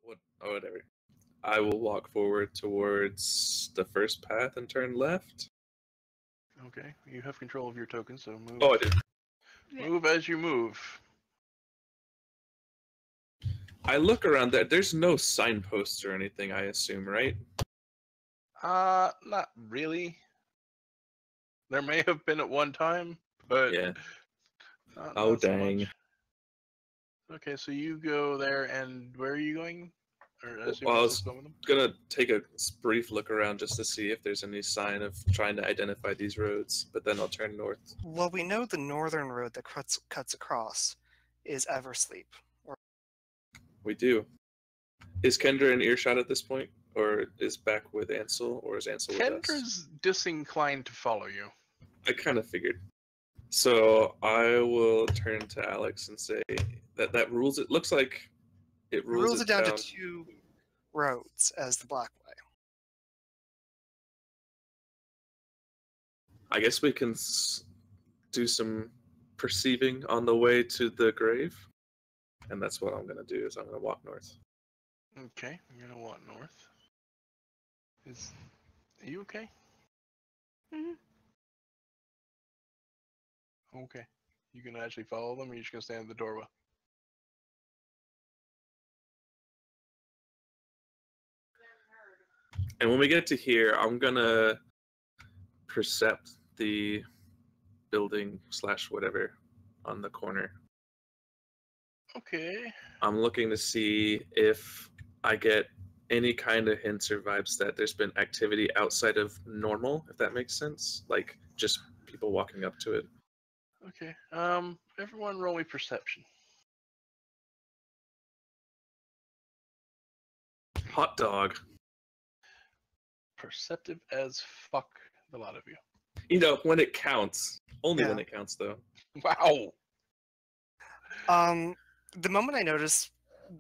what? Oh, whatever. I will walk forward towards the first path and turn left. Okay, you have control of your token, so move. Oh, I do. Move as you move. I look around there. There's no signposts or anything, I assume, right? Not really. There may have been at one time, but Yeah. not Oh, so dang. much. Okay, so you go there, and where are you going? Or I assume Well, I you're was supposed to go with them? gonna take a brief look around just to see if there's any sign of trying to identify these roads, but then I'll turn north. Well, we know the northern road that cuts across is Eversleep. We do. Is Kendra in earshot at this point, or is back with Ansel, or is Ansel with us? Kendra's disinclined to follow you. I kind of figured. So I will turn to Alex and say that rules it. Looks like it rules It down to 2 roads as the Black Way. I guess we can do some perceiving on the way to the grave, and that's what I'm gonna do. Is I'm gonna walk north. Okay, you're gonna walk north. Are you okay? Mhm. Okay. You can actually follow them, or you're just gonna stand in the doorway? And when we get to here, I'm gonna percept the building / whatever on the corner. Okay. I'm looking to see if I get any kind of hints or vibes that there's been activity outside of normal, if that makes sense. Like just people walking up to it. Okay. Everyone roll me perception. Hot dog. Perceptive as fuck, the lot of you. You know, when it counts. Only Yeah. when it counts, though. Wow. The moment I notice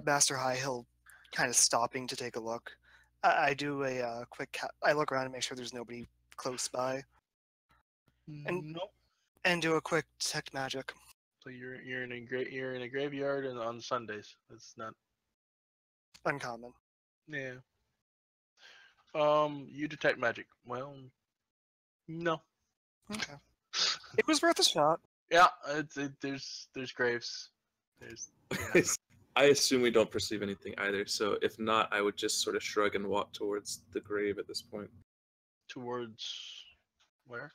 Master Highhill kind of stopping to take a look, I do a quick. I look around and make sure there's nobody close by, Nope. and do a quick detect magic. So you're in a graveyard and on Sundays. That's not. Uncommon. Yeah. You detect magic. Well, no. Okay. It was worth a shot. Yeah, there's graves. There's. Yeah. I assume we don't perceive anything either, so if not, I would just sort of shrug and walk towards the grave at this point. Towards where?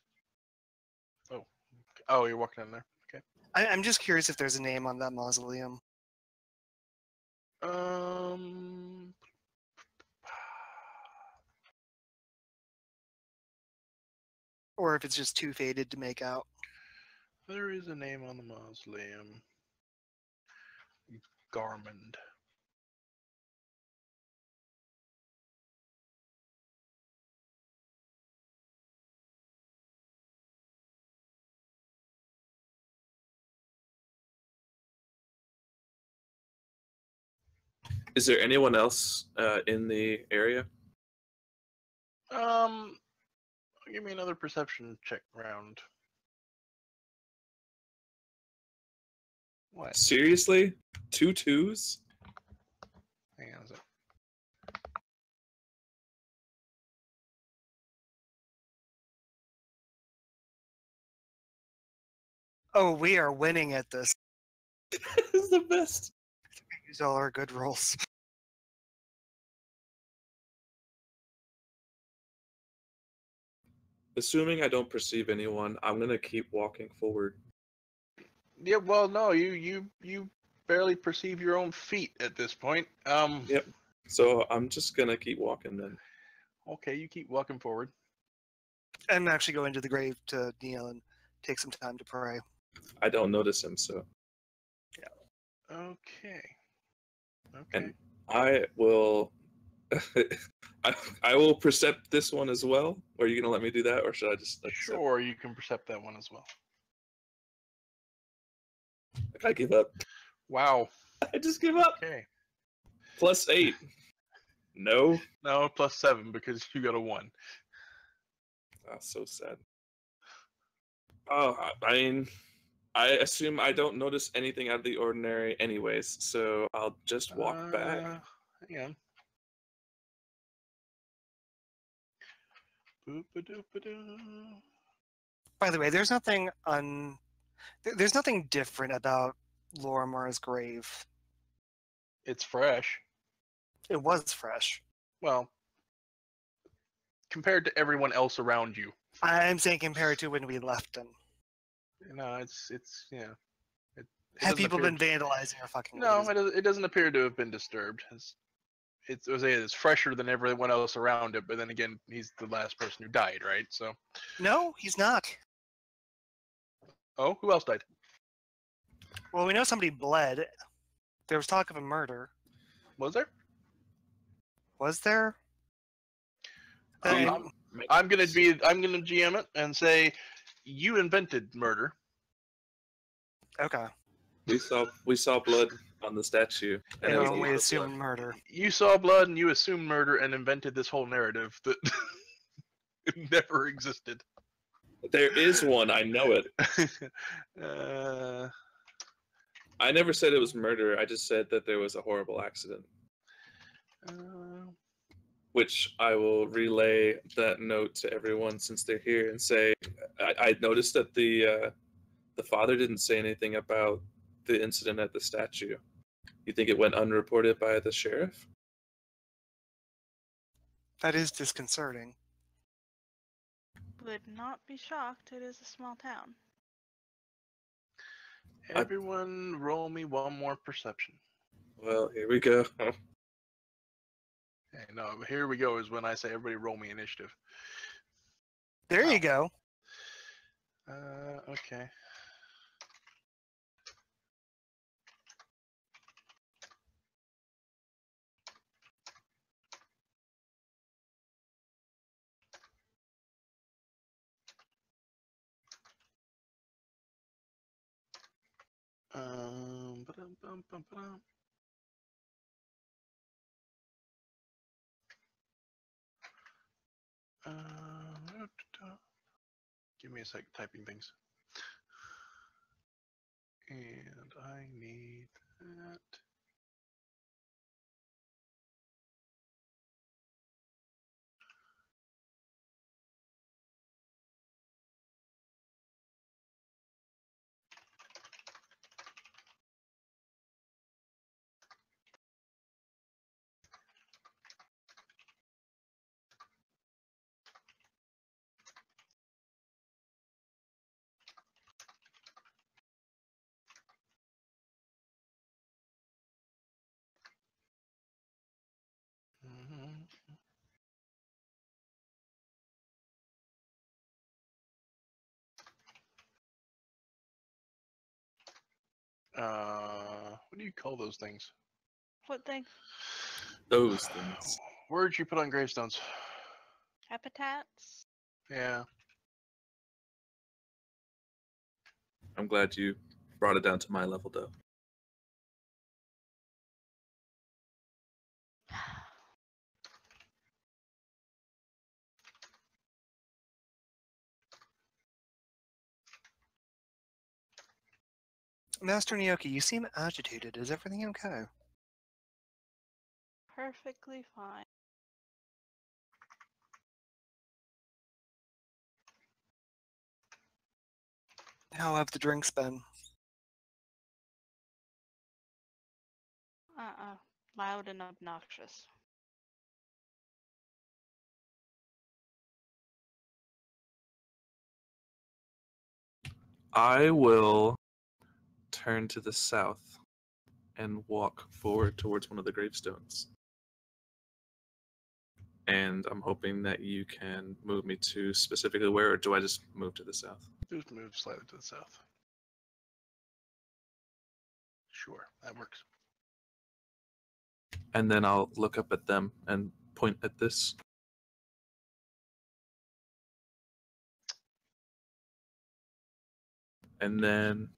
Oh, you're walking in there. Okay. I'm just curious if there's a name on that mausoleum. Or if it's just too faded to make out. There is a name on the mausoleum. Garmond. Is there anyone else in the area? Give me another perception check round. What? Seriously? 2 2s? Hang on a sec. Oh, we are winning at this. This is the best. We used all our good rolls. Assuming I don't perceive anyone, I'm gonna keep walking forward. Yeah, well, no, you barely perceive your own feet at this point. Yep. So I'm just gonna keep walking then. Okay, you keep walking forward. I'm actually going to the grave to kneel and take some time to pray. I don't notice him, so. Yeah. Okay. And I will. I will percept this one as well. Are you gonna let me do that, or should I just? Sure, you can percept that one as well. I give up. Wow. I just give up. Okay. +8. No. No, +7 because you got a 1. That's so sad. Oh, I mean, I assume I don't notice anything out of the ordinary anyways, so I'll just walk back. Hang on. Boop-a-doop-a-doo. By the way, there's nothing there's nothing different about Lorimer's grave. It's fresh. It was fresh. Well, compared to everyone else around you. I'm saying compared to when we left him. No, it's yeah. It Have doesn't people appear been vandalizing or fucking? No, with his- it doesn't appear to have been disturbed. It's fresher than everyone else around it, but then again, he's the last person who died, right? So, No, he's not. oh, who else died? Well, we know somebody bled. There was talk of a murder. Was there? Was there? Um, I'm gonna GM it and say you invented murder. Okay. We saw blood on the statue, and it was a And we lot of assumed blood. murder. You saw blood and you assumed murder and invented this whole narrative that never existed. There is one. I know it. uh, I never said it was murder. I just said that there was a horrible accident, which I will relay that note to everyone since they're here and say I noticed that the father didn't say anything about the incident at the statue. You think it went unreported by the sheriff? That is disconcerting. Would not be shocked. It is a small town. everyone, roll me one more perception. Well, here we go. Hey, no, here we go is when I say everybody roll me initiative. There you go. Okay. Ba-dum-bum-bum-bum. Give me a sec, typing things. And I need that. What do you call those things? What thing? Those things. Words you put on gravestones. Epitaphs? Yeah. I'm glad you brought it down to my level, though. Master Nyoki, you seem agitated. Is everything okay? Perfectly fine. How have the drinks been? Loud and obnoxious. I will turn to the south and walk forward towards one of the gravestones. And I'm hoping that you can move me to specifically where, or do I just move to the south? Just move slightly to the south. Sure, that works. And then I'll look up at them and point at this. And then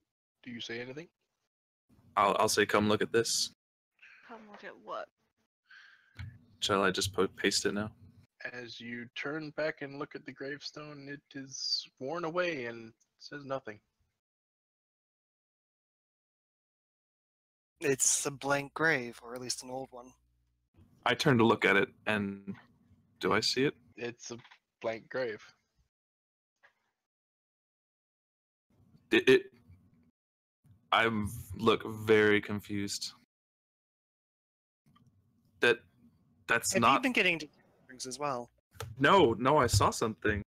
Do you say anything? I'll say, come look at this. Come look at what? Shall I just paste it now? As you turn back and look at the gravestone, it is worn away and says nothing. It's a blank grave, or at least an old one. I turn to look at it, and do I see it? It's a blank grave. I look very confused. That's Have you not. been getting things as well? No, I saw something.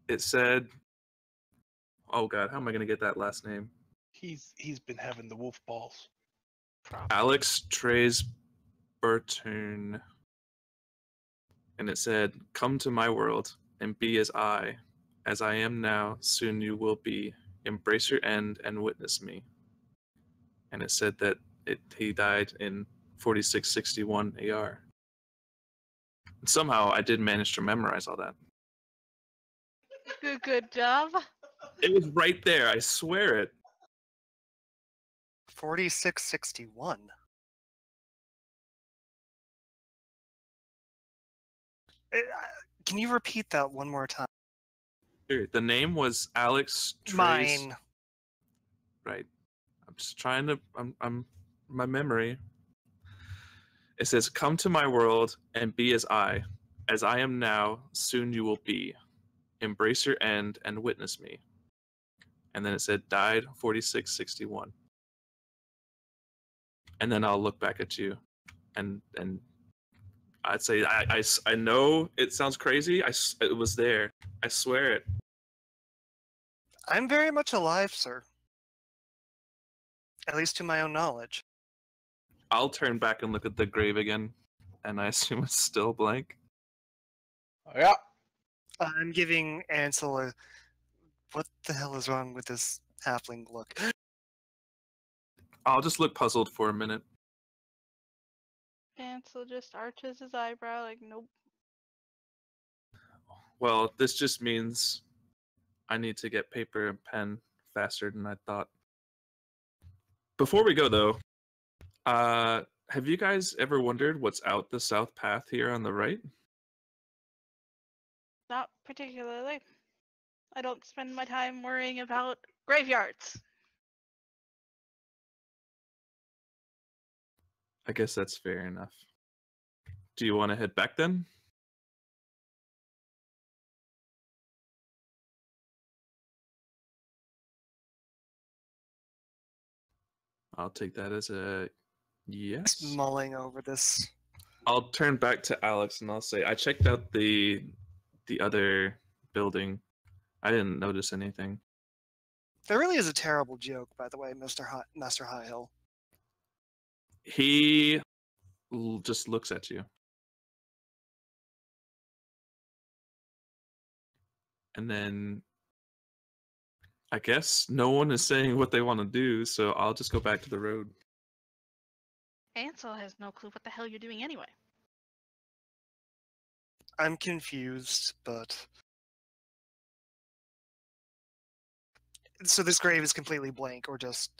It said, "Oh God, how am I gonna get that last name?" He's been having the wolf balls. Probably. Alex Trays Burton. And it said, "Come to my world and be as I am now. Soon you will be. Embrace your end and witness me." And it said that he died in 4661 AR. And somehow I did manage to memorize all that. Good job. It was right there. I swear it. 4661. Can you repeat that one more time? Sure. The name was Alex Trace. Mine. Right. I'm just trying to. I'm my memory. It says, "Come to my world and be as I am now. Soon you will be. Embrace your end and witness me." And then it said, "Died 4661." And then I'll look back at you, and I'd say I know it sounds crazy. It was there. I swear it. I'm very much alive, sir. At least to my own knowledge. I'll turn back and look at the grave again, and I assume it's still blank. Yeah. I'm giving Ansel a... What the hell is wrong with this halfling look? I'll just look puzzled for a minute. Ansel just arches his eyebrow like, nope. Well, this just means I need to get paper and pen faster than I thought. Before we go, though, have you guys ever wondered what's out the south path here on the right? Not particularly. I don't spend my time worrying about graveyards. I guess that's fair enough. Do you want to head back then? I'll take that as a yes. Just mulling over this. I'll turn back to Alex and I'll say, I checked out the other building. I didn't notice anything. There really is a terrible joke, by the way, Master Highhill. He just looks at you. And then I guess no one is saying what they want to do, so I'll just go back to the road. Ansel has no clue what the hell you're doing anyway. I'm confused, but... So this grave is completely blank, or just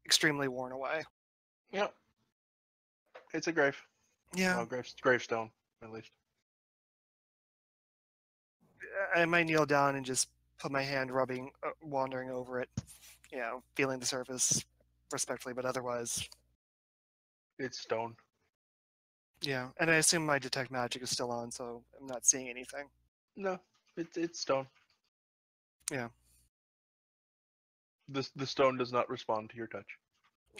extremely worn away? Yep. It's a grave. Yeah. Well, gravestone, at least. I might kneel down and just put my hand wandering over it, feeling the surface respectfully, but otherwise... It's stone. Yeah, and I assume my detect magic is still on, so I'm not seeing anything. No, it's stone. Yeah. The stone does not respond to your touch.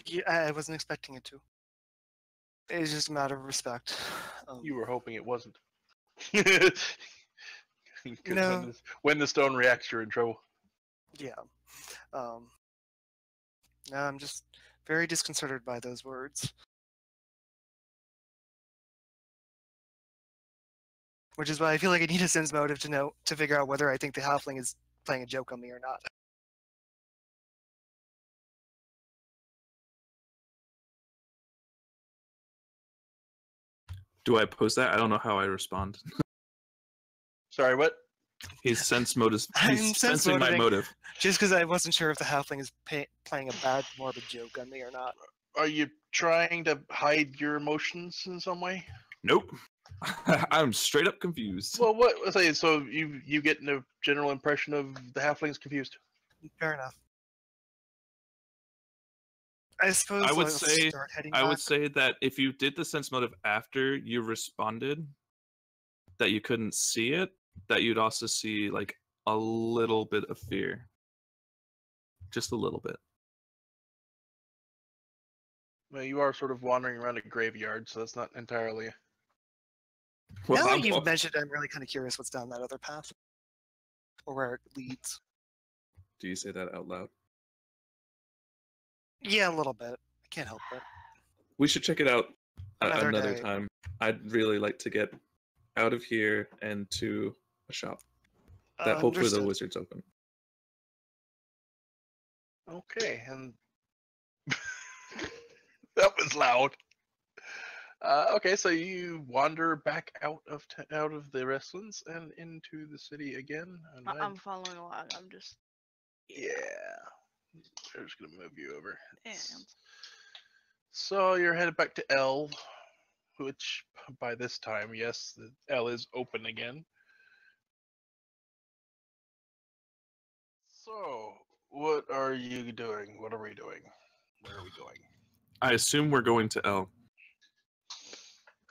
Yeah, I wasn't expecting it to. It's just a matter of respect. You were hoping it wasn't. No. When the stone reacts, you're in trouble. Yeah. No, I'm just very disconcerted by those words. Which is why I feel like I need a sense motive to figure out whether I think the halfling is playing a joke on me or not. Do I pose that? I don't know how I respond. Sorry, what? He's sense motive. I'm He's sense sensing my motiving. motive. Just because I wasn't sure if the halfling is playing a bad, morbid joke on me or not. Are you trying to hide your emotions in some way? Nope. I'm straight up confused. Well, what? Let's say so. You get a general impression of the halflings confused. Fair enough. I suppose I would let's say start heading I would back. say that if you did the sense motive after you responded, that you couldn't see it, that you'd also see like a little bit of fear. Just a little bit. Well, you are sort of wandering around a graveyard, so that's not entirely. Well, Now I'm- that you've mentioned it, I'm really kind of curious what's down that other path. Or where it leads. Do you say that out loud? Yeah, a little bit. I can't help it. We should check it out Another another day. time. I'd really like to get out of here and to a shop that hopefully the Understood. wizard's open. Okay, and that was loud. Okay, so you wander back out of the Westlands and into the city again. And I'm following along. I'm just. yeah, I'm just gonna move you over. And So you're headed back to L, which by this time, yes, the L is open again. So, what are you doing? What are we doing? Where are we going? I assume we're going to L.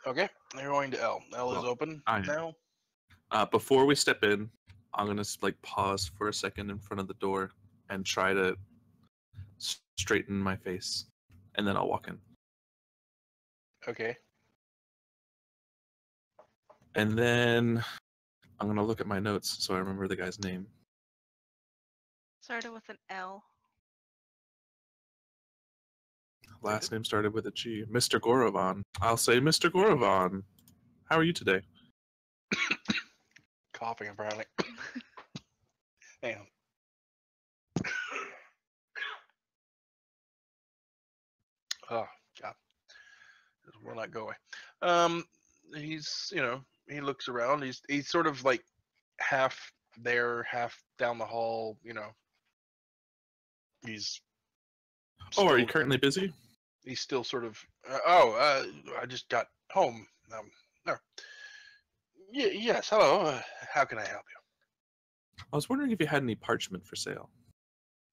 Okay, you're going to L. L is Well, open I- now. Before we step in, I'm gonna like pause for a second in front of the door and try to straighten my face, and then I'll walk in. Okay. And then I'm gonna look at my notes so I remember the guy's name. started with an L. Last name started with a G. Mr. Gorovan. I'll say Mr. Gorovan. How are you today? Coughing apparently. Hang on. Oh God, this will not go away. He's he looks around. He's sort of like half there, half down the hall. He's. Oh, are you still- currently busy? He's still sort of. I just got home. No. Yes. Hello. How can I help I was wondering if you had any parchment for sale.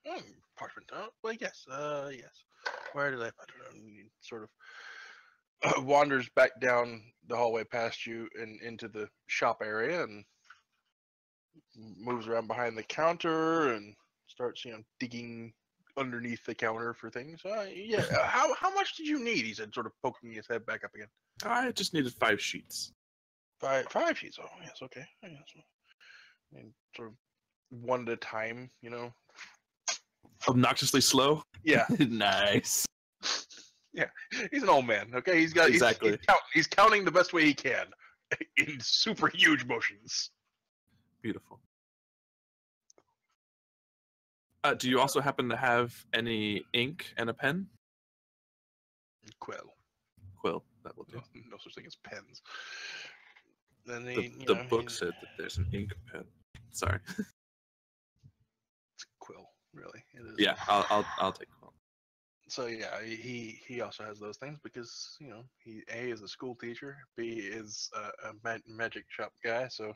you? Parchment. Well, yes. Yes. Where did I put it? He sort of wanders back down the hallway past you and into the shop area and moves around behind the counter and starts, digging underneath the counter for things. Yeah. How much did you need? He said, sort of poking his head back up again. I just needed 5 sheets. Five sheets. Oh, yes. Okay. Yes. And sort of one at a time. Obnoxiously slow? Yeah. Nice. Yeah. He's an old man. Okay. He's got Exactly. He's counting the best way he can in super huge motions. Beautiful. Do you also happen to have any ink and a pen? Quill. Quill, that will do. No such thing as pens. Then The book said that there's an ink pen. Sorry. It's quill, really. It is. Yeah, I'll take Quill. So yeah, he also has those things because he A is a school teacher, B is a magic shop guy. So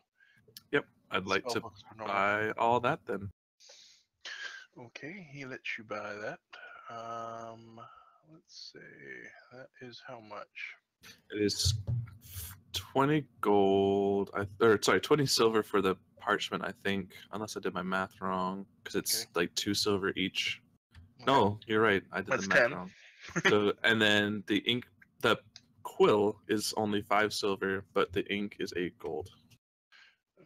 I'd like to spellbooks are normal. buy all that then. Okay, he lets you buy that. Let's see. That is how much? It is 20 gold, or sorry, 20 silver for the parchment, I think, unless I did my math wrong, because it's Okay. like 2 silver each. Okay. No, you're right. I did That's the math 10. wrong. So, and then the quill is only 5 silver, but the ink is 8 gold.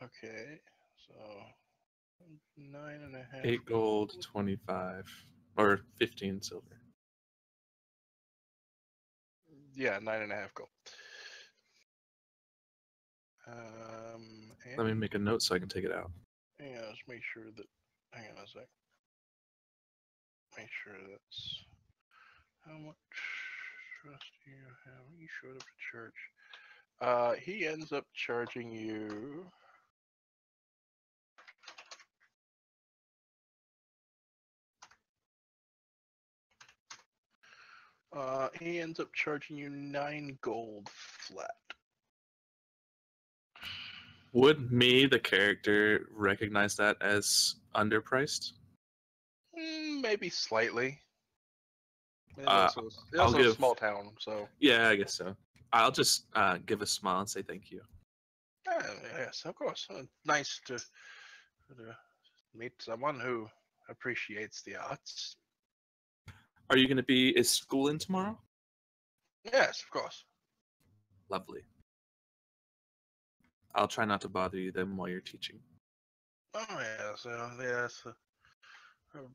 Okay, so 9.5. 8 gold, 25, or 15 silver. Yeah, 9.5 gold. Let me make a note so I can take it out. Yeah, let's make sure that. Hang on a sec. Make sure that's. How much trust do you have? You showed up to church. He ends up charging you. He ends up charging you 9 gold flat. Would me, the character, recognize that as underpriced? Maybe slightly. I'll It's also a give- small town, so Yeah, I guess so. I'll just give a smile and say thank you. yes, of course. Nice to meet someone who appreciates the arts. Are you going to be? Is school in tomorrow? Yes, of course. Lovely. I'll try not to bother you then while you're teaching. Oh yes, yes. Let me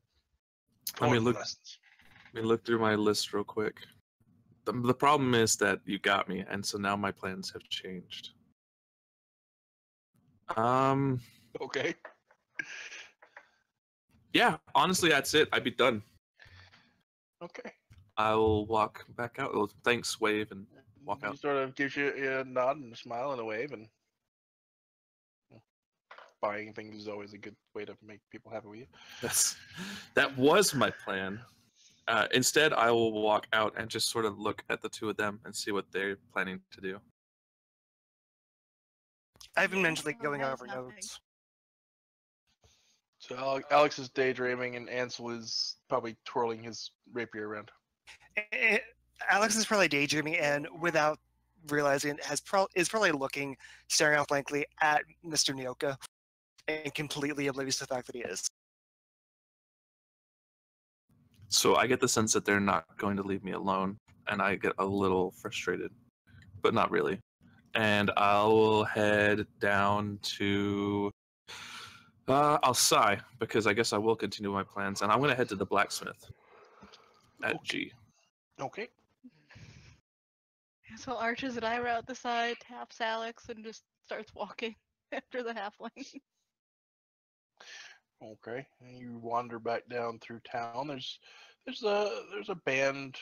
Important look. lessons. Let me look through my list real quick. The problem is that you got me, and so now my plans have changed. Okay. Yeah, honestly, that's it. I'd be done. Okay. I will walk back out. Well, thanks, wave, and walk He out. sort of gives you a nod and a smile and a wave, and buying things is always a good way to make people happy with you. That was my plan. Instead, I will walk out and just sort of look at the two of them and see what they're planning to do. I've been Yeah, mentally going that's over nothing. notes. So Alex is daydreaming, and Ansel is probably twirling his rapier around. Alex is probably daydreaming and without realizing it is probably looking, staring off blankly at Mr. Nyoka and completely oblivious to the fact that he is. So I get the sense that they're not going to leave me alone, and I get a little frustrated, but not really. And I'll head down to. I'll sigh because I guess I will continue my plans, and I'm going to head to the blacksmith at G. Okay. So arches an eyebrow at the side, taps Alex, and just starts walking after the halfling. Okay. And you wander back down through town. There's a band,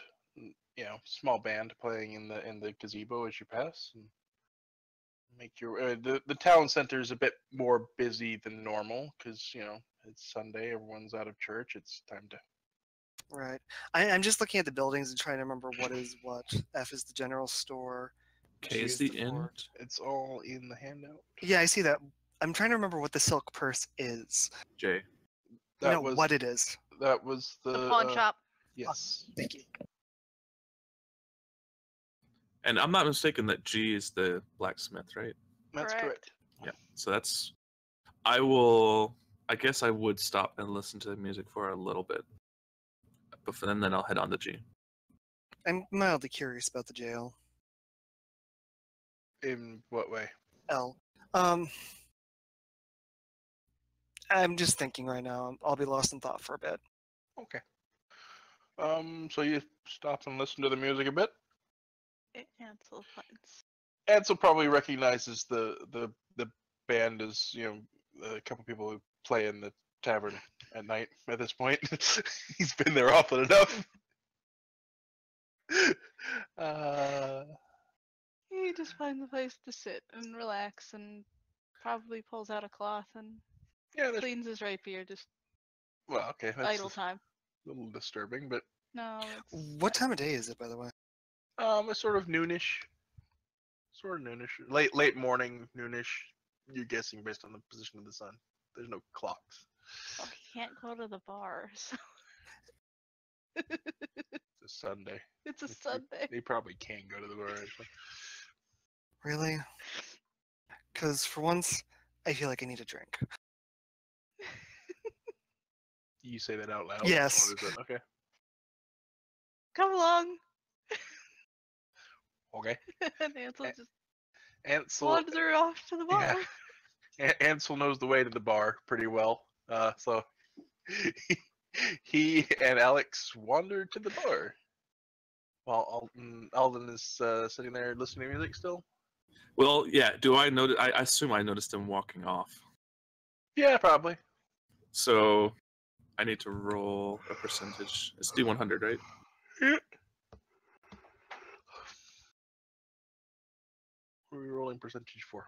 small band playing in the gazebo as you pass. And make your the town center is a bit more busy than normal because it's Sunday. Everyone's out of church. It's time to. Right. I'm just looking at the buildings and trying to remember what is what. F is the general store. K G is the inn. port. It's all in the handout. Yeah, I see that. I'm trying to remember what the silk purse is. J. What it is. That was the The pawn shop. Yes. Thank you. And I'm not mistaken that G is the blacksmith, right? That's correct. Yeah. So that's. I guess I would stop and listen to the music for a little bit. But then I'll head on to G. I'm mildly curious about the jail. In what way? L. I'm just thinking right now. I'll be lost in thought for a bit. Okay. So you stop and listen to the music a bit. Ansel finds. Ansel probably recognizes the band as a couple people who play in the tavern at night. At this point, he's been there often enough. He just finds a place to sit and relax, and probably pulls out a cloth and Yeah, that's, cleans his rapier. Just well, okay, that's idle time. a little disturbing, but No, it's What time of day is it, by the way? it's sort of noonish, late morning, noonish. You're guessing based on the position of the sun. There's no clocks. well, he can't go to the bar, so It's a Sunday. it's a Sunday. They probably can go to the bar actually. Really? Because for once, I feel like I need a drink. You say that out loud. Yes. Or is it, okay. Come along. Okay. And Ansel just Ansel. wander off to the bar. Ansel knows the way to the bar pretty well. So he and Alex wander to the bar. While Alden is sitting there listening to music still. Well, yeah. Do I notice? I assume I noticed him walking off. Yeah, probably. So I need to roll a percentage. It's D100, right? Yeah. What are we rolling percentage for?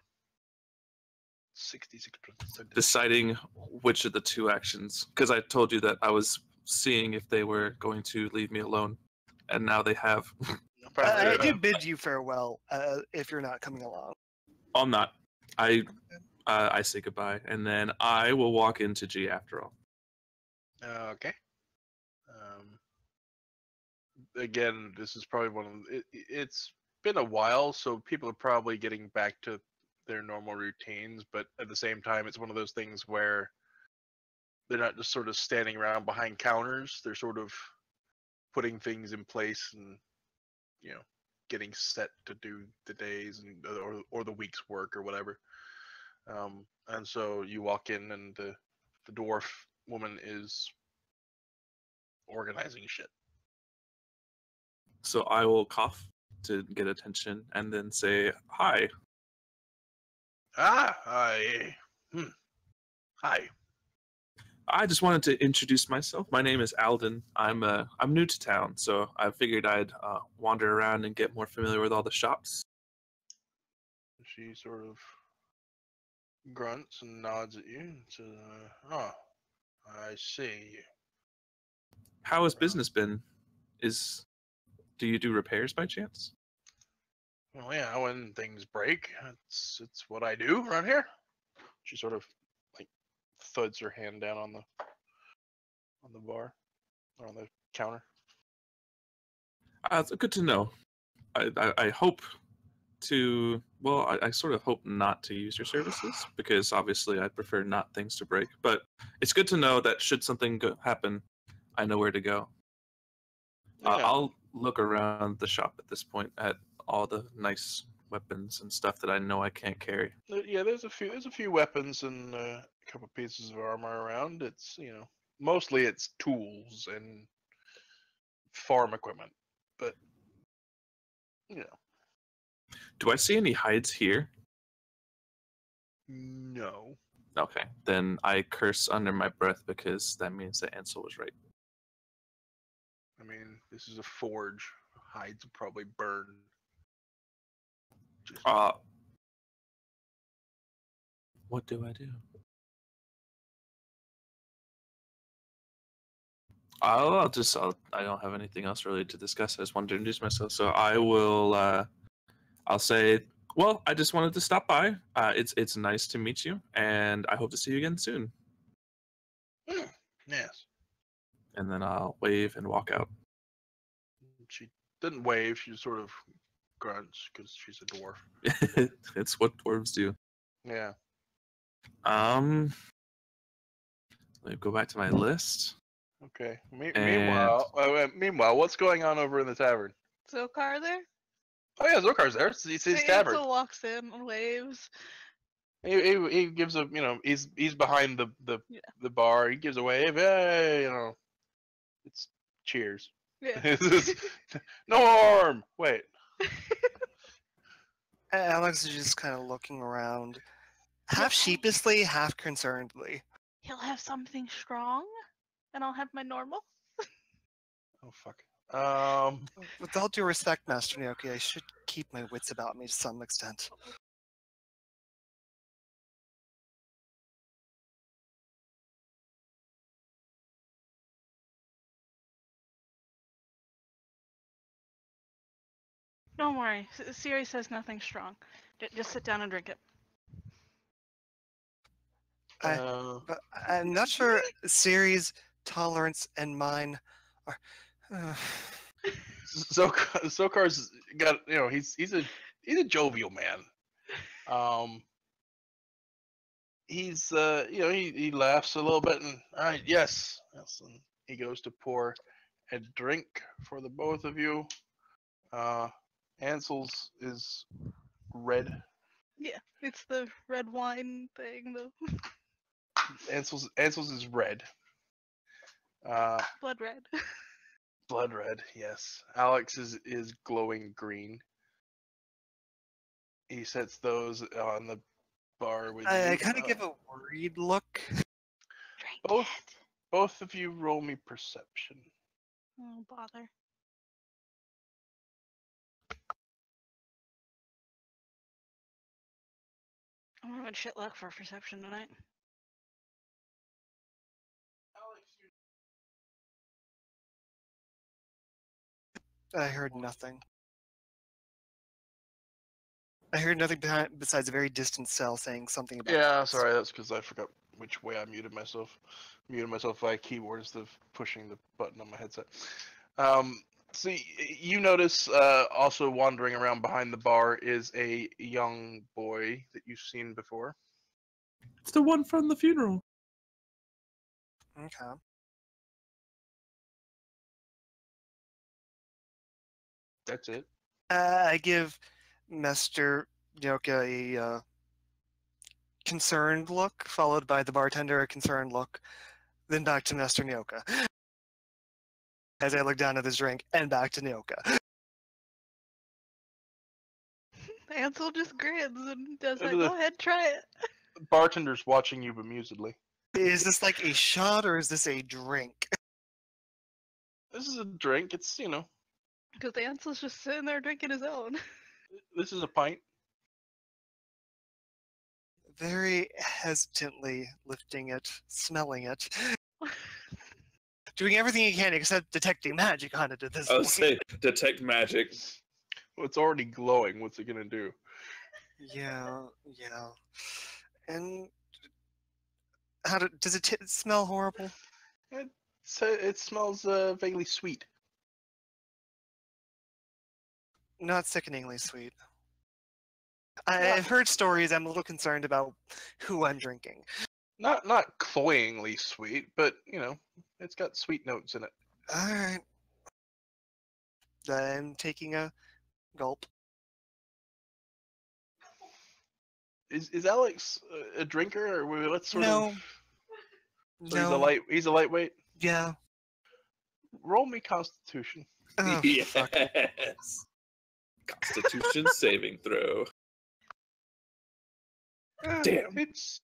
66%. Deciding which of the two actions, because I told you that I was seeing if they were going to leave me alone, and now they have. I do bid you farewell if you're not coming along. I'm not. I say goodbye, and then I will walk into G after all. Okay. again, this is probably one of it's been a while, so people are probably getting back to their normal routines. But at the same time, it's one of those things where they're not just sort of standing around behind counters. They're sort of putting things in place and getting set to do the days and or the week's work or whatever. And so you walk in and the dwarf woman is organizing shit. So I will cough to get attention and then say, "Hi, Hi. Hi. I just wanted to introduce myself. My name is Alden. I'm new to town, so I figured I'd wander around and get more familiar with all the shops." She sort of grunts and nods at you and says, "Oh, I see. How has business been? Do you do repairs by chance? Well, yeah, when things break, it's what I do around here." She sort of like thuds her hand down on the bar or on the counter. It's good to know. I hope to. Well, I sort of hope not to use your services because obviously I'd prefer not things to break. But it's good to know that should something happen, I know where to go. Yeah. I'll look around the shop at this point at all the nice weapons and stuff that I know I can't carry. Yeah, there's a few weapons and a couple pieces of armor around. It's mostly it's tools and farm equipment, but Do I see any hides here? no. Okay, then I curse under my breath because that means that Ansel was right. I mean, this is a forge. Hides will probably burn. Just, What do I do? I don't have anything else really to discuss. I just wanted to introduce myself. So I will, I'll say, well, I just wanted to stop by. It's nice to meet you, and I hope to see you again soon. yes. And then I'll wave and walk out. She didn't wave. She just sort of grunts because she's a dwarf. It's what dwarves do. Yeah. Let me go back to my list. Okay. And- Meanwhile, what's going on over in the tavern? Zokar there? Oh yeah, Zokar's there. It's his So tavern. Ansel walks in and waves. He gives a he's behind Yeah. the bar. He gives a wave. Hey, it's cheers. Yeah. Norm. Wait. Alex is just kind of looking around, half sheepishly, half concernedly. He'll have something strong, and I'll have my normal. Oh fuck. With all due respect, Master Naoki, I should keep my wits about me to some extent. Don't worry. Siri says nothing strong. Just sit down and drink it. But I'm not sure Siri's tolerance and mine are. Zokar's got he's a jovial man. He's he laughs a little bit and all right, yes, and he goes to pour a drink for the both of you. Ansel's is red. Yeah, it's the red wine thing, though. Ansel's is red. Blood red. Blood red, yes. Alex is glowing green. He sets those on the bar with I you. kind of give a worried look. Drink Both of you roll me perception. Oh, bother. I'm having shit luck for perception tonight. I heard nothing. I heard nothing besides a very distant cell saying something about. Yeah, Alex. sorry, that's because I forgot which way I muted myself. Muted myself by keyboard instead of pushing the button on my headset. See, you notice also wandering around behind the bar is a young boy that you've seen before. It's the one from the funeral. Okay. That's it. I give Mr. Yoka a concerned look, followed by the bartender a concerned look, then back to Mr. Nyoka. As I look down at this drink, and back to Nyoka. Ansel just grins and does Look like, at the- go ahead, try it. Bartender's watching you bemusedly. Is this like a shot or is this a drink? This is a drink. It's, Because Ansel's just sitting there drinking his own. this is a pint. Very hesitantly lifting it, smelling it, doing everything you can except detecting magic on it at this I would point. say detect magic. Well, it's already glowing. What's it gonna do? Yeah. And does it smell horrible? It smells vaguely sweet. Not sickeningly sweet. I've heard stories. I'm a little concerned about who I'm drinking. Not cloyingly sweet, but it's got sweet notes in it. All right. I'm taking a gulp. Is Alex a drinker, or let's sort No. of? So No. he's a lightweight. Yeah. Roll me Constitution. Oh, fuck. Yes. Constitution saving throw. Damn. It's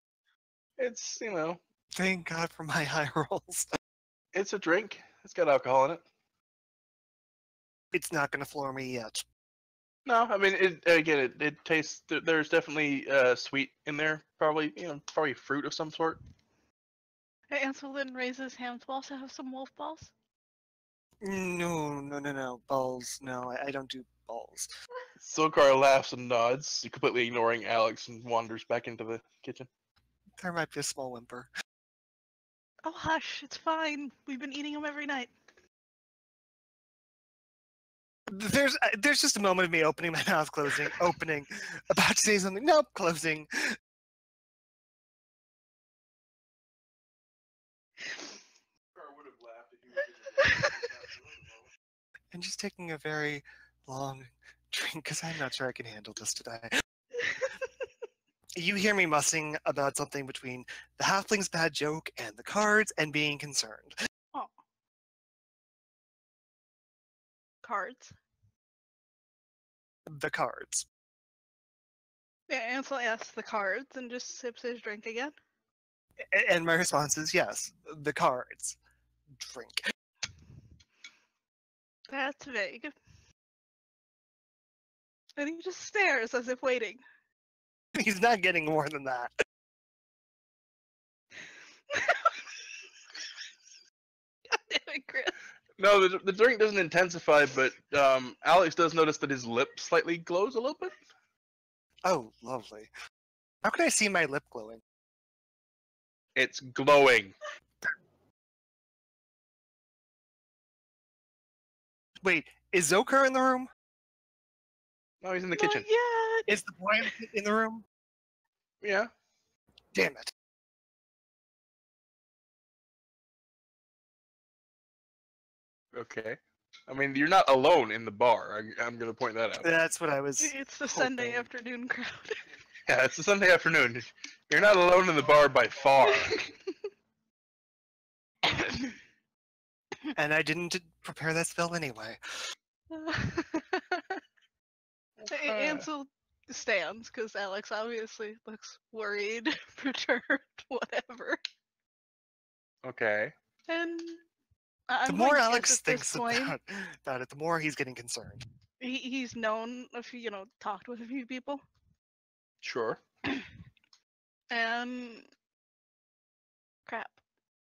Thank God for my high rolls. it's a drink. It's got alcohol in it. It's not going to floor me yet. No, I mean it tastes. There's definitely sweet in there. Probably probably fruit of some sort. Ansel then raises his hand to also have some wolf balls. No. Balls. No, I don't do balls. Silkar laughs and nods, completely ignoring Alex, and wanders back into the kitchen. There might be a small whimper. Oh, hush, it's fine. We've been eating them every night. There's just a moment of me opening my mouth, closing, opening, about to say something, nope, closing. And just taking a very long drink because I'm not sure I can handle this today. You hear me mussing about something between the halfling's bad joke and the cards and being concerned. Oh. Cards. The cards. Yeah, Ansel asks the cards and just sips his drink again. And my response is yes, the cards. Drink. That's vague. And he just stares as if waiting. He's not getting more than that. God damn it, Chris. No, the drink doesn't intensify, but Alex does notice that his lip slightly glows a little bit. Oh, lovely. How can I see my lip glowing? It's glowing. Wait, is Zokar in the room? No, he's in the Not kitchen. yet. Is the boy in the room? Yeah. Damn it. Okay. I mean, you're not alone in the bar. I'm going to point that out. That's what I was. It's the Sunday hoping. afternoon crowd. Yeah, it's a Sunday afternoon. You're not alone in the bar by far. And I didn't prepare that spell anyway. Ansel stands because Alex obviously looks worried, perturbed, whatever. Okay. And The more Alex thinks about it, the more he's getting concerned. he's known a few, talked with a few people, Sure. and crap.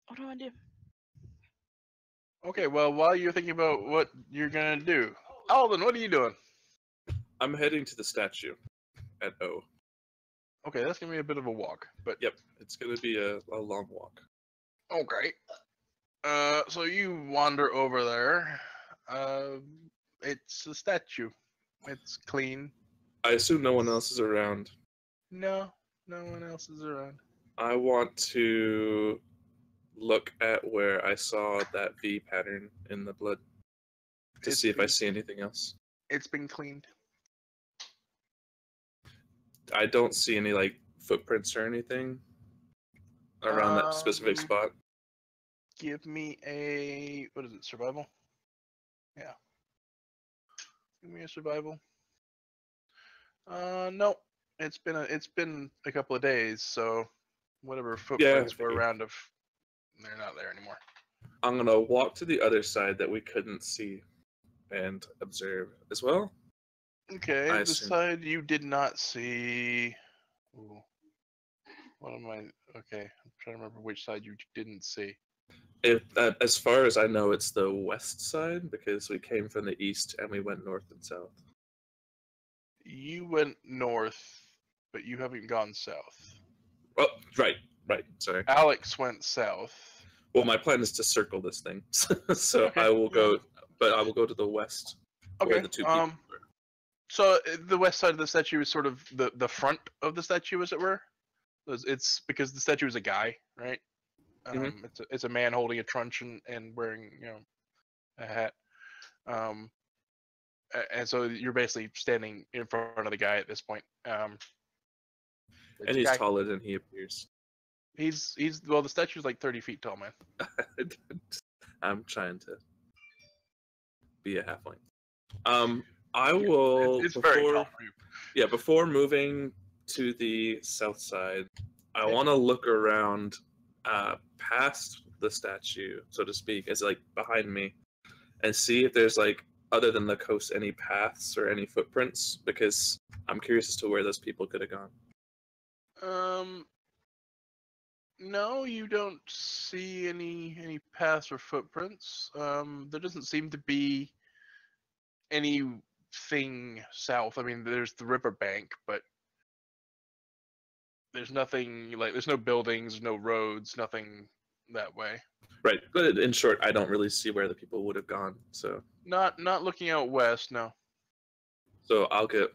What do I do? Okay, well, while you're thinking about what you're going to do, Alden, what are you doing? I'm heading to the statue at O. Okay, that's going to be a bit of a walk, but Yep, it's going to be a long walk. okay. So you wander over there. It's a statue. It's clean. I assume no one else is around. No, no one else is around. I want to look at where I saw that V pattern in the blood to It's see if I been- see anything else. It's been cleaned. I don't see any like footprints or anything around that specific Um, spot. Give me a what is it? Survival. Yeah. Give me a survival. No. It's been a couple of days, so whatever footprints were okay. around of, they're not there anymore. I'm gonna walk to the other side that we couldn't see and observe as well. Okay, I the assume. side you did not see. Ooh. What am I? Okay, I'm trying to remember which side you didn't see. As far as I know, it's the west side because we came from the east and we went north and south. You went north, but you haven't gone south. Oh, right. Sorry. Alex went south. Well, my plan is to circle this thing, so Okay, I will yeah. go, but I will go to the west where Okay. the two people were. So the west side of the statue is sort of the front of the statue, as it were. It's because the statue is a guy, right? Mhm. It's a man holding a truncheon and wearing a hat. And so you're basically standing in front of the guy at this point. And It's a he's guy. taller than he appears. He's well, the statue's like 30 feet tall, man. I'm trying to be a halfling. I will. It's very tall for you. Yeah, before moving to the south side, I Okay. want to look around past the statue, so to speak, as like behind me, and see if there's like, other than the coast, any paths or any footprints, because I'm curious as to where those people could have gone. No, you don't see any paths or footprints. There doesn't seem to be anything south. I mean, there's the riverbank, but there's nothing like there's no buildings, no roads, nothing that way. Right, but in short, I don't really see where the people would have gone, so Not looking out west, no. I'll get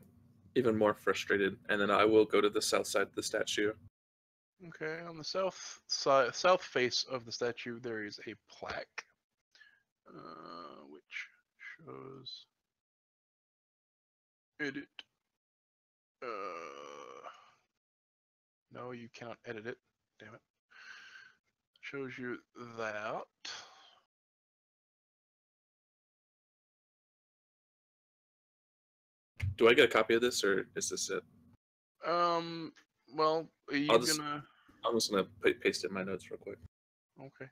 even more frustrated, and then I will go to the south side of the statue. Okay, on the south face of the statue, there is a plaque, which shows edit. No, you cannot edit it. Damn it. Shows you that. Do I get a copy of this, or is this it? Well, are you I'm just gonna paste it in my notes real quick. Okay.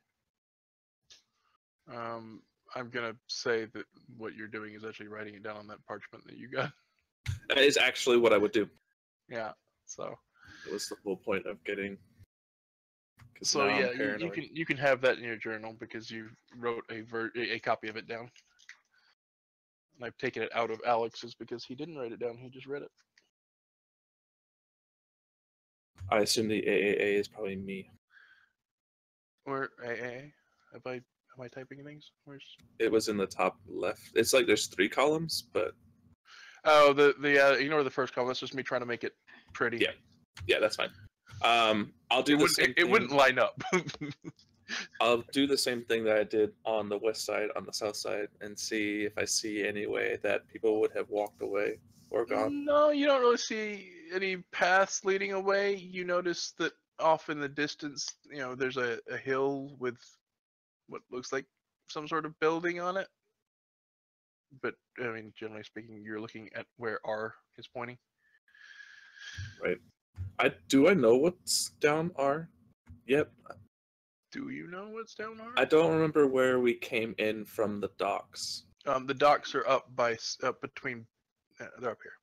I'm gonna say that what you're doing is actually writing it down on that parchment that you got. That is actually what I would do. Yeah. So. That was the whole point of getting. So yeah, you can have that in your journal because you wrote a copy of it down. And I've taken it out of Alex's because he didn't write it down; he just read it. I assume the AAA is probably me. Or AA? Am I typing things? Where's? It was in the top left. It's like there's 3 columns, but Oh, ignore the first column. That's just me trying to make it pretty. yeah, that's fine. I'll do the same thing. It wouldn't line up. I'll do the same thing that I did on the west side, on the south side, and see if I see any way that people would have walked away or gone. No, you don't really see any paths leading away. You notice that off in the distance, there's a hill with what looks like some sort of building on it. But I mean, generally speaking, you're looking at where R is pointing. Right. Do I know what's down R? Yep. Do you know what's down R? I don't remember where we came in from the docks. The docks are up between. They're up here.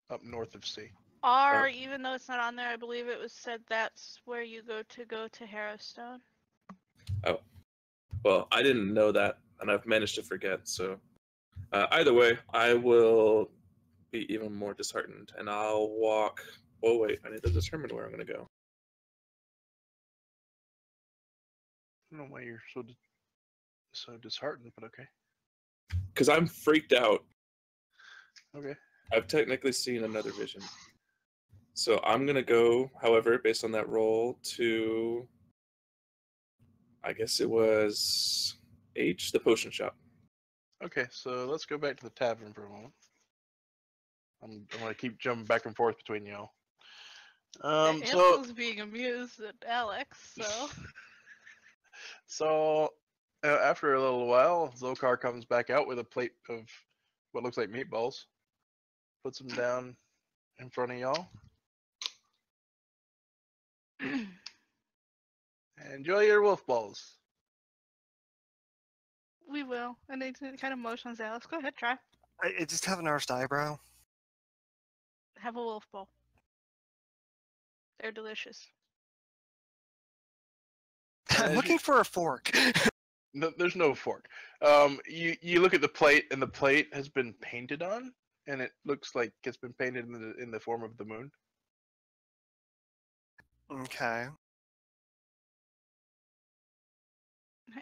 Up north of C. R, even though it's not on there, I believe it was said that's where you go to Harrowstone. Oh. Well, I didn't know that, and I've managed to forget, so... either way, I will be even more disheartened, and I'll walk... Oh, wait, I need to determine where I'm going to go. I don't know why you're so disheartened, but okay. because I'm freaked out. Okay. I've technically seen another vision. So I'm going to go, however, based on that roll, to, I guess it was H, the potion shop. Okay, so let's go back to the tavern for a moment. I'm gonna keep jumping back and forth between y'all. So Ansel's being amused at Alex, so so after a little while, Zokar comes back out with a plate of what looks like meatballs, puts them down in front of y'all. Enjoy your wolf balls. we will. And it kind of motions Alex. Go ahead, try. I just have an arched eyebrow. Have a wolf ball. They're delicious. I'm looking for a fork. No, there's no fork. You look at the plate, and the plate has been painted on, and it looks like it's been painted in the form of the moon. Okay.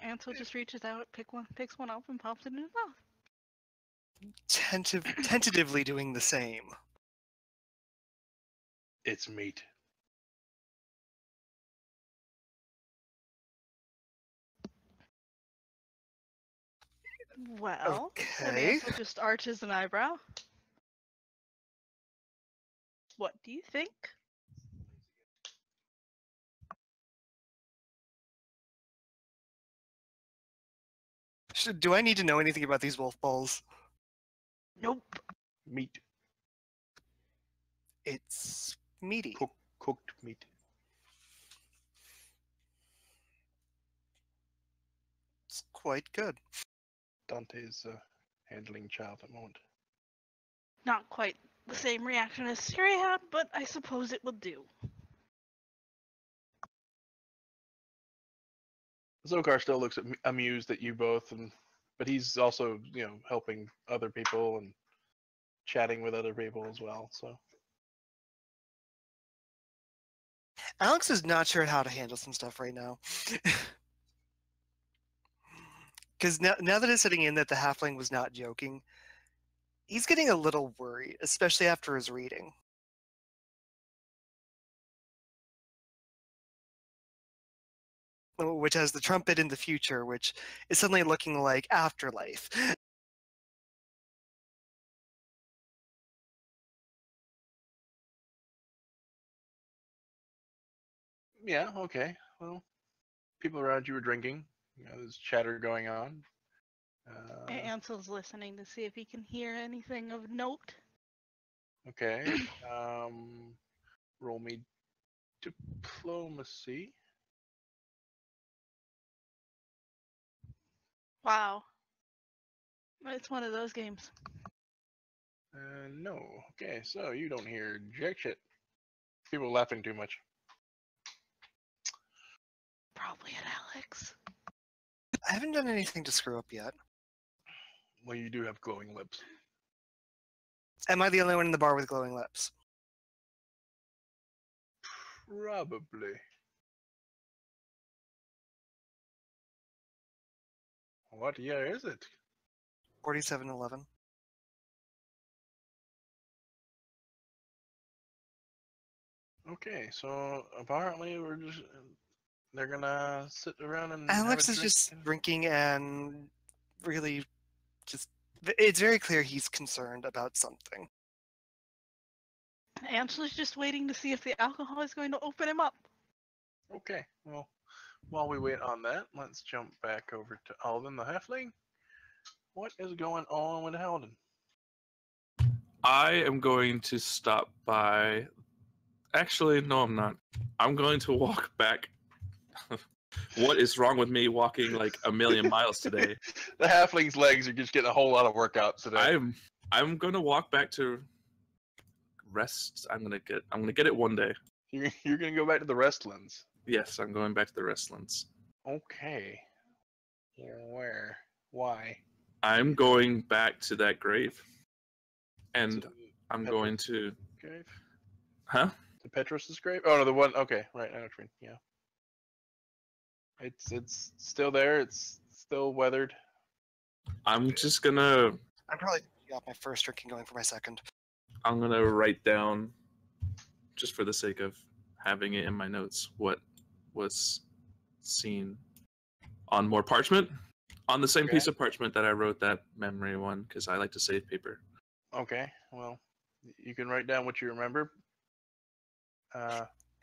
Ansel just reaches out, picks one up, and pops it in his mouth. Tentatively doing the same. It's meat. Well, and Okay. Ansel just arches an eyebrow. What do you think? Do I need to know anything about these wolf balls? Nope. Meat. It's meaty. Cooked meat. It's quite good. Dante's handling child at the moment. Not quite the same reaction as Siri had, but I suppose it will do. Zokar still looks amused at you both, but he's also helping other people and chatting with other people as well. So Alex is not sure how to handle some stuff right now. Because now that it's sitting in that the halfling was not joking, he's getting a little worried, especially after his reading. Which has the trumpet in the future, which is suddenly looking like afterlife. yeah, okay. Well, people around you are drinking. There's chatter going on. Ansel's listening to see if he can hear anything of note. Okay. Roll me diplomacy. Wow. It's one of those games. No. Okay, so you don't hear jack shit. People laughing too much. Probably at Alex. I haven't done anything to screw up yet. Well, you do have glowing lips. Am I the only one in the bar with glowing lips? Probably. What year is it? 4711. Okay, so apparently they're gonna sit around and have Alex a is drink just and- drinking and really just. It's very clear he's concerned about something. Ansel's just waiting to see if the alcohol is going to open him up. Okay, well, while we wait on that, let's jump back over to Alden the Halfling. What is going on with Alden? I am going to stop by. Actually, no, I'm not. I'm going to walk back. What is wrong with me walking like a million miles today? The Halfling's legs are just getting a whole lot of workout today. I'm gonna walk back to rest. I'm gonna get it one day. You're gonna go back to the Restlands. Yes, I'm going back to the Restlands. Okay. Where? Why? I'm going back to that grave, and To I'm Petrus' going to. grave? Huh? To Petrus's grave? Oh no, the one. Okay, right. I know what you mean. Yeah. It's still there. It's still weathered. I'm just gonna I'm probably off my first drink and going for my second. write down, just for the sake of having it in my notes, what was seen on more parchment, on the same Okay. piece of parchment that I wrote that memory one, because I like to save paper. Okay, well, you can write down what you remember.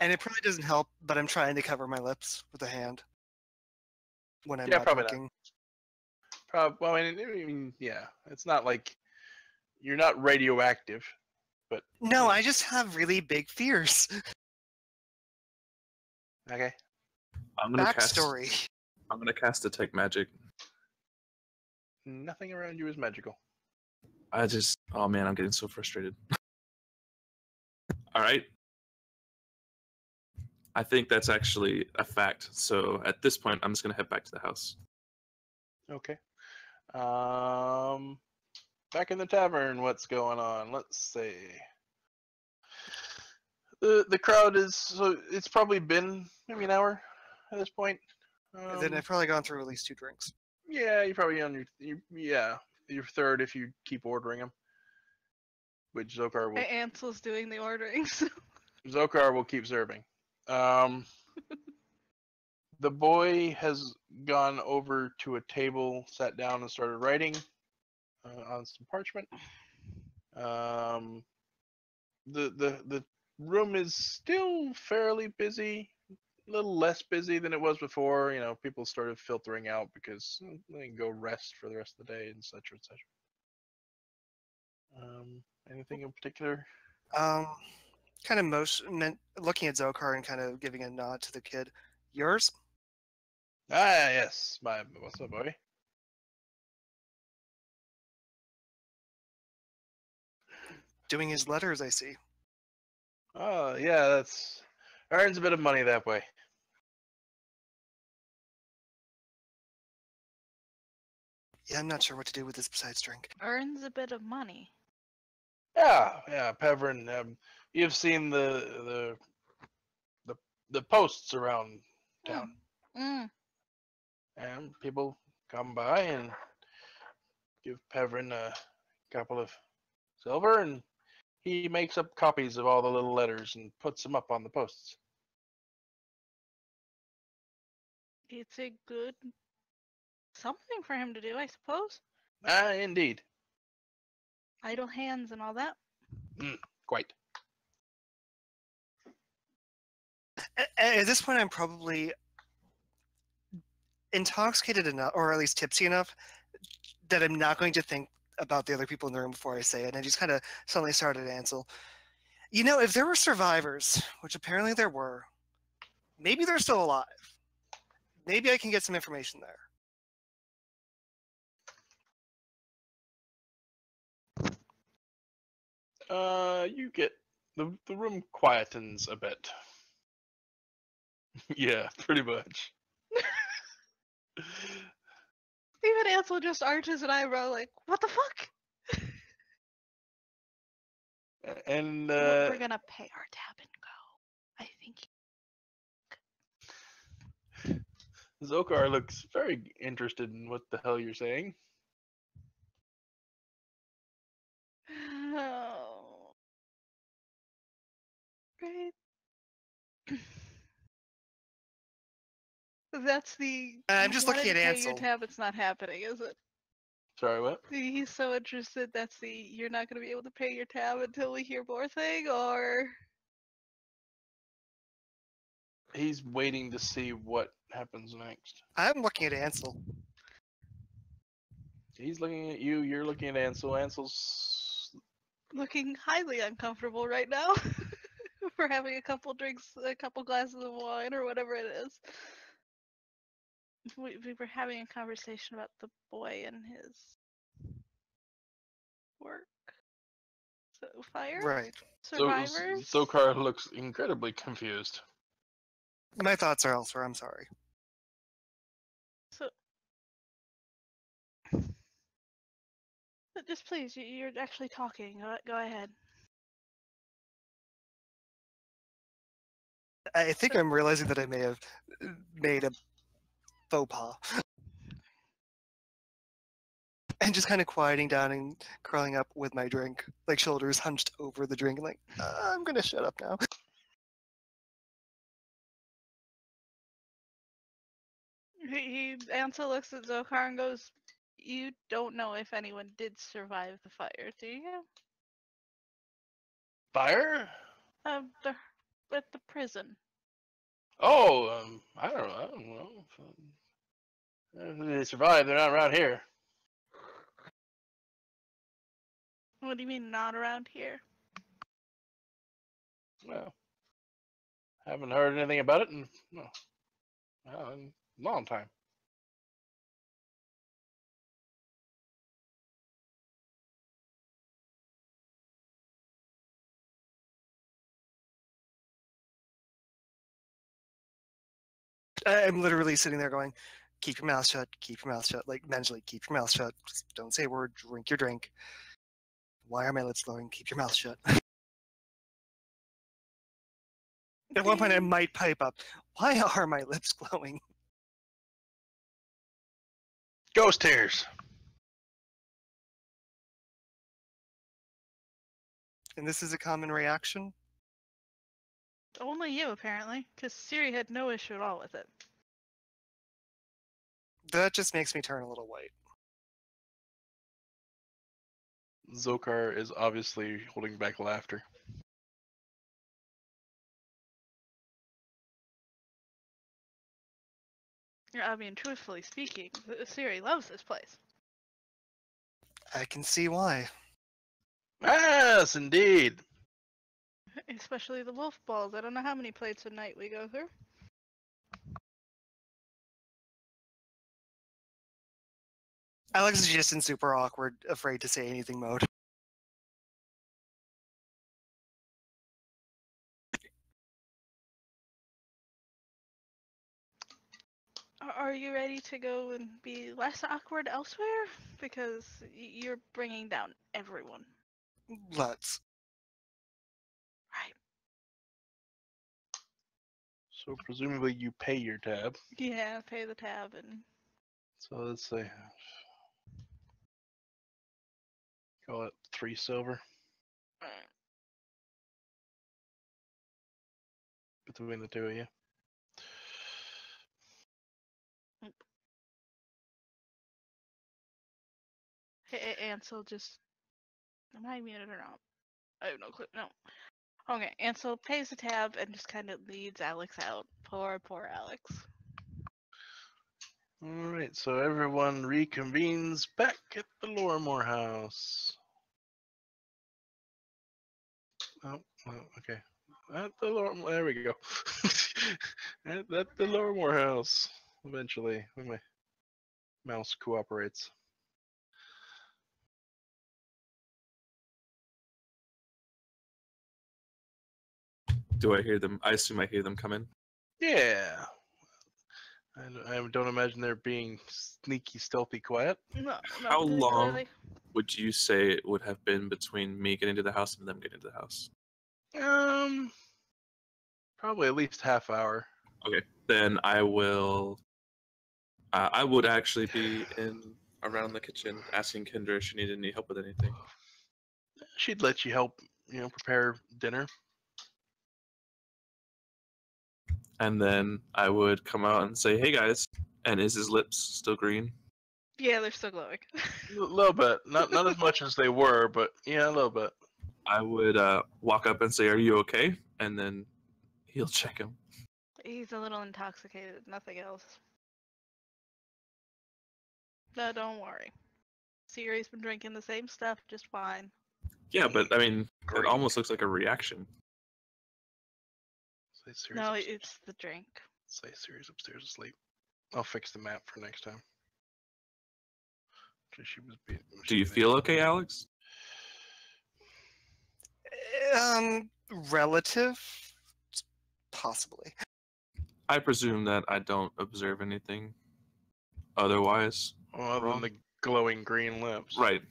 And it probably doesn't help, but I'm trying to cover my lips with a hand when I'm Yeah, not probably not. drinking. Well, I mean, yeah, it's not like you're not radioactive, but No, I just have really big fears. okay. I'm gonna Backstory. I'm gonna cast detect magic. Nothing around you is magical. Oh man, I'm getting so frustrated. All right. I think that's actually a fact. So at this point, I'm just gonna head back to the house. Okay. Back in the tavern, what's going on? Let's see. The crowd is, so it's probably been maybe an hour at this point. Then I've probably gone through at least 2 drinks. Yeah, you're probably on your third if you keep ordering them. Which Ansel's doing the ordering. So. Zokar will keep serving. The boy has gone over to a table, sat down, and started writing on some parchment. The room is still fairly busy, a little less busy than it was before. You know, people started filtering out because they can go rest for the rest of the day, and such and such. Anything in particular? Kind of looking at Zokar and kind of giving a nod to the kid. Yours? Ah, yes, what's up, boy? Doing his letters, I see. Oh, yeah, that's earns a bit of money that way. Yeah, I'm not sure what to do with this besides drink. Earns a bit of money. Yeah, Pevrin. You've seen the posts around town, Mm. and people come by and give Pevrin a couple of silver, and he makes up copies of all the little letters and puts them up on the posts. It's a good something for him to do, I suppose. Ah, indeed. Idle hands and all that. Quite. At this point, I'm probably intoxicated enough, or at least tipsy enough, that I'm not going to think about the other people in the room before I say it. And I just kind of suddenly started to Ansel. You know, if there were survivors, which apparently there were, maybe they're still alive. Maybe I can get some information there. You get the room quietens a bit. Yeah, pretty much. Even Ansel just arches an eyebrow like, what the fuck? And We're gonna pay our tab and go. I think. Zokar looks very interested in what the hell you're saying. Oh. Right. That's the. I'm just looking at Pay Ansel. your tab. It's not happening, is it? Sorry, what? He's so interested. That's the. You're not gonna be able to pay your tab until we hear more thing, or. He's waiting to see what happens next. I'm looking at Ansel. He's looking at you. You're looking at Ansel. Ansel's Looking highly uncomfortable right now. For having a couple drinks, a couple glasses of wine, or whatever it is. We were having a conversation about the boy and his work. So fire? Right. Survivors? Zokar looks incredibly confused. My thoughts are elsewhere. I'm sorry. So but just please, you're actually talking. Go ahead. I think I'm realizing that I may have made a faux pas. And just kind of quieting down and curling up with my drink, like shoulders hunched over the drink, and like, I'm gonna shut up now. Ansel looks at Zokar and goes, "You don't know if anyone did survive the fire, do you? Fire? The at the prison." Oh, I don't know. If they survive, they're not around here. What do you mean not around here? Well, haven't heard anything about it in a long time. I'm literally sitting there going, keep your mouth shut, like mentally, keep your mouth shut. Just don't say a word, drink your drink. Why are my lips glowing? Keep your mouth shut. At one point, I might pipe up, why are my lips glowing? Ghost tears. And this is a common reaction? Only you, apparently, because Siri had no issue at all with it. That just makes me turn a little white. Zokar is obviously holding back laughter. I mean, truthfully speaking, Siri loves this place. I can see why. Yes, indeed. Especially the wolf balls. I don't know how many plates a night we go through. Alex is just in super awkward, afraid to say anything mode. Are you ready to go and be less awkward elsewhere? Because you're bringing down everyone. Let's. Right. So presumably you pay your tab. Yeah, pay the tab and... So let's say, call it 3 silver between the two of you. Hey, Ansel, just... Am I muted or not? I have no clue. No. Okay, Ansel pays the tab and just kind of leads Alex out. Poor Alex. Alright, so everyone reconvenes back at the Lorimore house. Oh, okay. At the Lorimore, there we go. at the Lorimore house, eventually, when my mouse cooperates. Do I hear them? I assume I hear them come in. Yeah. I don't imagine they're being sneaky, stealthy, quiet. No, How long particularly. would you say it would have been between me getting to the house and them getting to the house? Probably at least half hour. Okay, then I will. I would actually be in around the kitchen asking Kendra if she needed any help with anything. She'd let you help, prepare dinner. And then I would come out and say, "Hey guys," and is his lips still green? Yeah, they're still glowing. A little bit, not as much as they were, but yeah, a little bit. I would walk up and say, "Are you okay?" And then he'll check him. He's a little intoxicated, nothing else. No, don't worry. Siri's been drinking the same stuff, just fine. Yeah, but I mean, Great. it almost looks like a reaction. Say Siri's No, upstairs. it's the drink. Say Siri's upstairs asleep. I'll fix the map for next time. Do you feel okay, Alex? Relative? Possibly. I presume that I don't observe anything otherwise. Other wrong? than the glowing green lips. Right.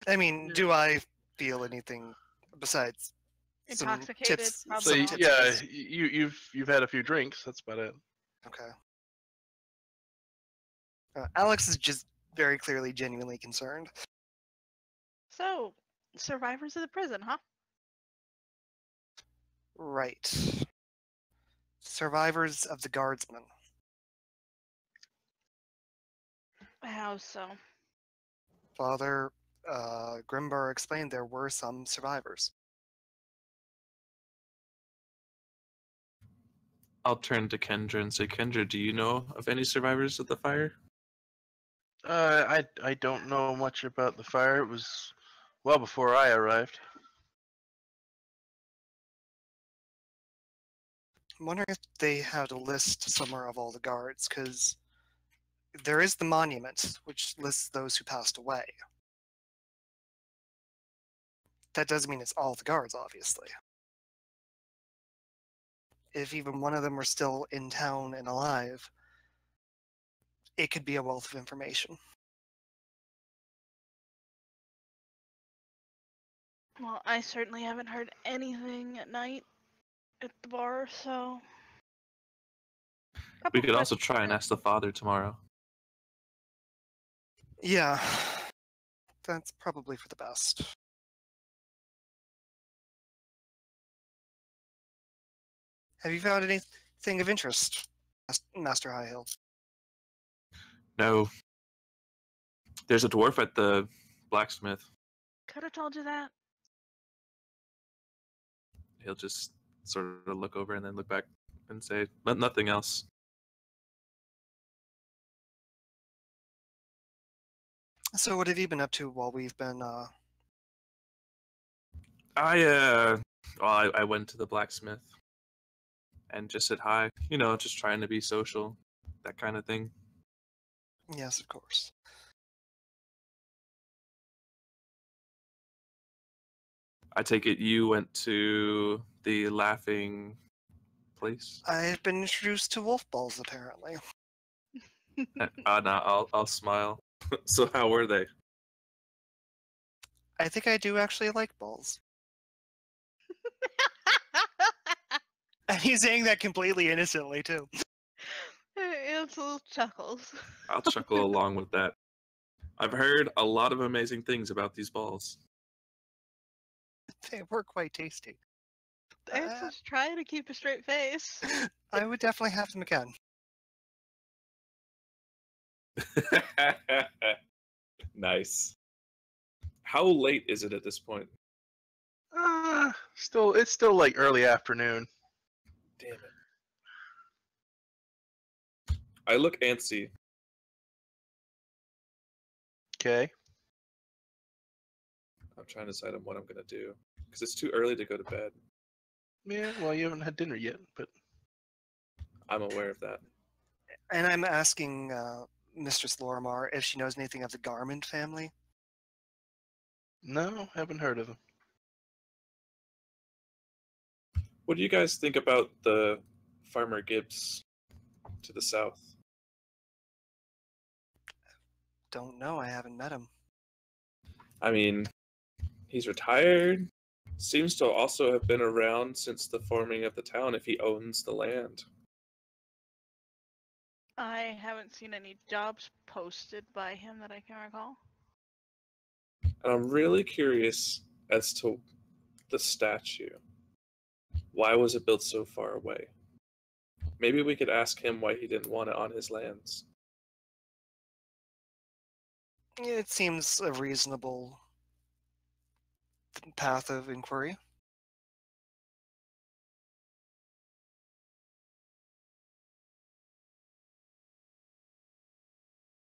I mean, do I feel anything besides some Intoxicated, tips? So probably not. yeah, you've had a few drinks. That's about it. Okay. Alex is just very clearly genuinely concerned. So, survivors of the prison, huh? Right. Survivors of the guardsmen. How so? Father Grimbar explained there were some survivors. I'll turn to Kendra and say, Kendra, do you know of any survivors of the fire? I don't know much about the fire. It was well before I arrived. I'm wondering if they had a list somewhere of all the guards, because there is the monument, which lists those who passed away. That doesn't mean it's all the guards, obviously. If even one of them were still in town and alive, it could be a wealth of information. Well, I certainly haven't heard anything at night at the bar, so. We could also try and ask the father tomorrow. Yeah, that's probably for the best. Have you found anything of interest, Master Highhill? No. There's a dwarf at the blacksmith. Could have told you that. He'll just sort of look over and then look back and say, but nothing else. So what have you been up to while we've been, I went to the blacksmith and just said hi. You know, just trying to be social, that kind of thing. Yes, of course. I take it you went to the laughing place? I've been introduced to wolf balls, apparently. No, I'll smile. So how were they? I think I do actually like balls. And he's saying that completely innocently, too. Ansel chuckles. I'll chuckle along with that. I've heard a lot of amazing things about these balls. They were quite tasty. Ansel's trying to keep a straight face. I would definitely have them again. Nice. How late is it at this point? It's still like early afternoon. Damn it. I look antsy. Okay. I'm trying to decide on what I'm gonna do because it's too early to go to bed. Yeah, well, you haven't had dinner yet, but I'm aware of that. And I'm asking Mistress Lorimar if she knows anything of the Garmond family. no, haven't heard of them. What do you guys think about the Farmer Gibbs to the south? Don't know, I haven't met him. I mean, he's retired. Seems to also have been around since the forming of the town if he owns the land. I haven't seen any jobs posted by him that I can recall. And I'm really curious as to the statue. Why was it built so far away? Maybe we could ask him why he didn't want it on his lands. It seems a reasonable path of inquiry.